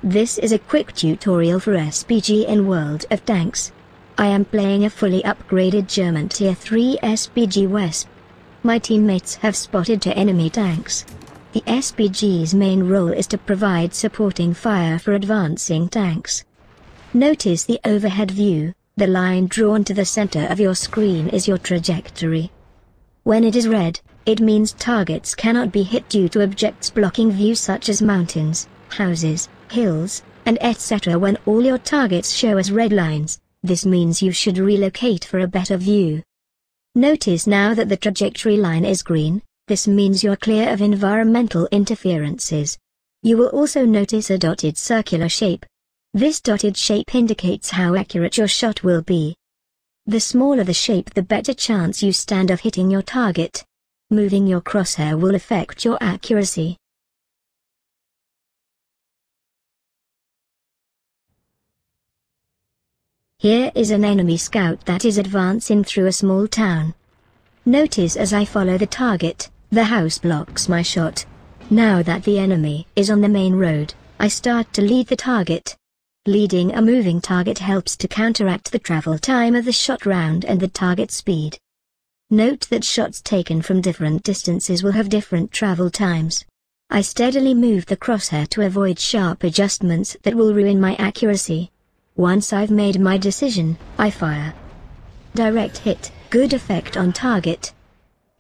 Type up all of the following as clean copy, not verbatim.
This is a quick tutorial for SPG in World of Tanks. I am playing a fully upgraded German Tier 3 SPG Wesp. My teammates have spotted 2 enemy tanks. The SPG's main role is to provide supporting fire for advancing tanks. Notice the overhead view. The line drawn to the center of your screen is your trajectory. When it is red, it means targets cannot be hit due to objects blocking view such as mountains, houses, hills, and etc. When all your targets show as red lines, this means you should relocate for a better view. Notice now that the trajectory line is green, this means you're clear of environmental interferences. You will also notice a dotted circular shape. This dotted shape indicates how accurate your shot will be. The smaller the shape, the better chance you stand of hitting your target. Moving your crosshair will affect your accuracy. Here is an enemy scout that is advancing through a small town. Notice as I follow the target, the house blocks my shot. Now that the enemy is on the main road, I start to lead the target. Leading a moving target helps to counteract the travel time of the shot round and the target speed. Note that shots taken from different distances will have different travel times. I steadily move the crosshair to avoid sharp adjustments that will ruin my accuracy. Once I've made my decision, I fire. Direct hit, good effect on target.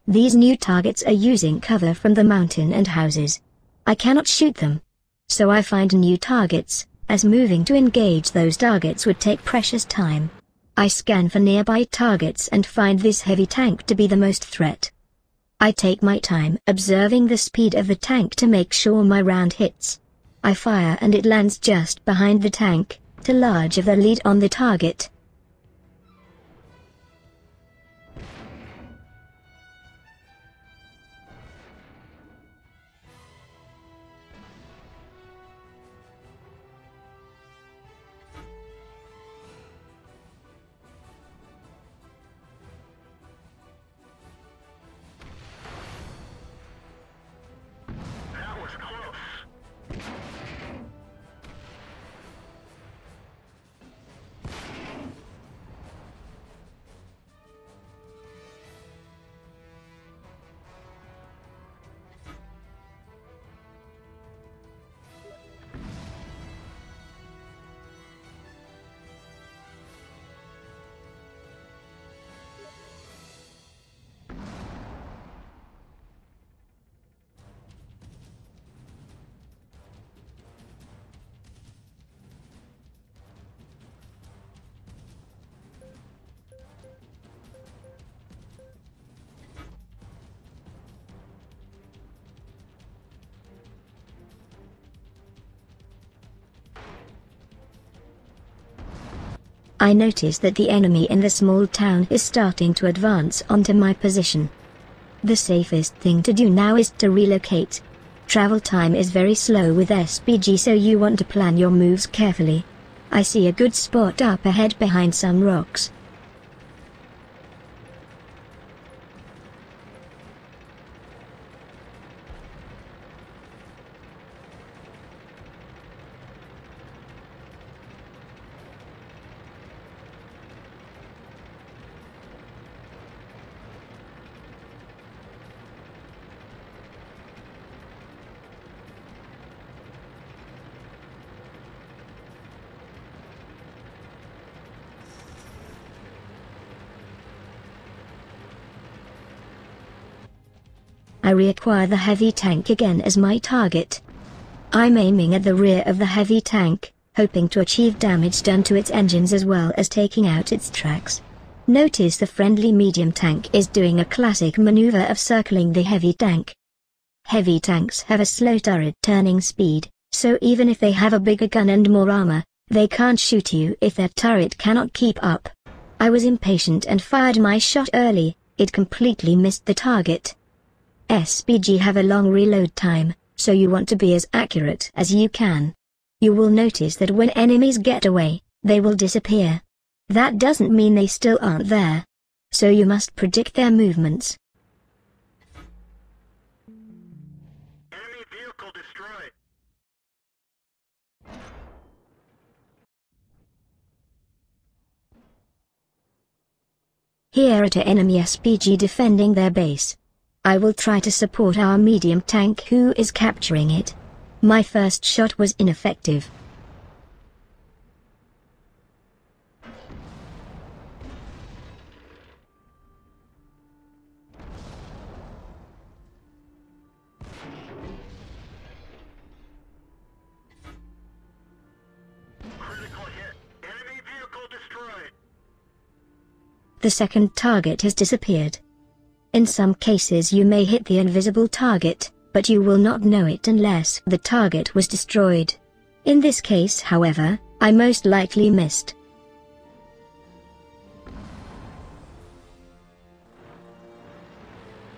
These new targets are using cover from the mountain and houses. I cannot shoot them. So I find new targets, as moving to engage those targets would take precious time. I scan for nearby targets and find this heavy tank to be the most threat. I take my time observing the speed of the tank to make sure my round hits. I fire and it lands just behind the tank, to large of the lead on the target. I notice that the enemy in the small town is starting to advance onto my position. The safest thing to do now is to relocate. Travel time is very slow with SPG, so you want to plan your moves carefully. I see a good spot up ahead behind some rocks. I reacquire the heavy tank again as my target. I'm aiming at the rear of the heavy tank, hoping to achieve damage done to its engines as well as taking out its tracks. Notice the friendly medium tank is doing a classic maneuver of circling the heavy tank. Heavy tanks have a slow turret turning speed, so even if they have a bigger gun and more armor, they can't shoot you if their turret cannot keep up. I was impatient and fired my shot early. It completely missed the target. SPG have a long reload time, so you want to be as accurate as you can. You will notice that when enemies get away, they will disappear. That doesn't mean they still aren't there. So you must predict their movements. Enemy vehicle destroyed. Here are enemy SPG defending their base. I will try to support our medium tank who is capturing it. My first shot was ineffective. Critical hit. Enemy vehicle destroyed. The second target has disappeared. In some cases you may hit the invisible target, but you will not know it unless the target was destroyed. In this case, however, I most likely missed.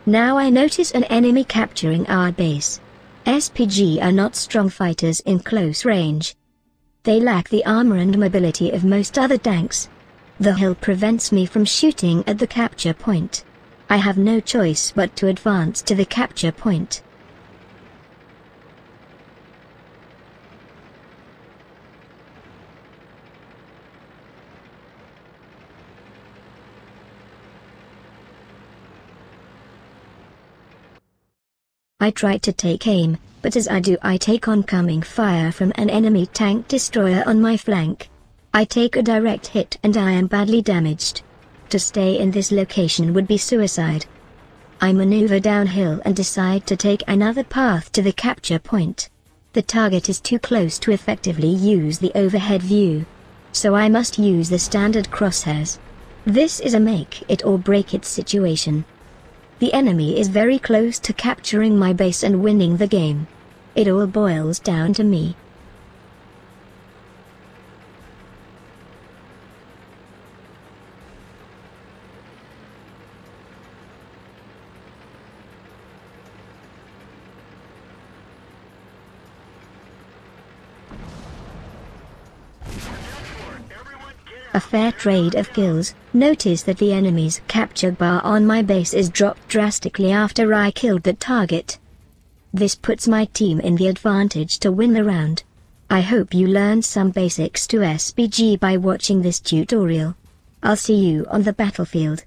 Now I notice an enemy capturing our base. SPG are not strong fighters in close range. They lack the armor and mobility of most other tanks. The hill prevents me from shooting at the capture point. I have no choice but to advance to the capture point. I try to take aim, but as I do I take oncoming fire from an enemy tank destroyer on my flank. I take a direct hit and I am badly damaged. To stay in this location would be suicide. I maneuver downhill and decide to take another path to the capture point. The target is too close to effectively use the overhead view. So I must use the standard crosshairs. This is a make it or break it situation. The enemy is very close to capturing my base and winning the game. It all boils down to me. A fair trade of kills. Notice that the enemy's capture bar on my base is dropped drastically after I killed the target. This puts my team in the advantage to win the round. I hope you learned some basics to SPG by watching this tutorial. I'll see you on the battlefield.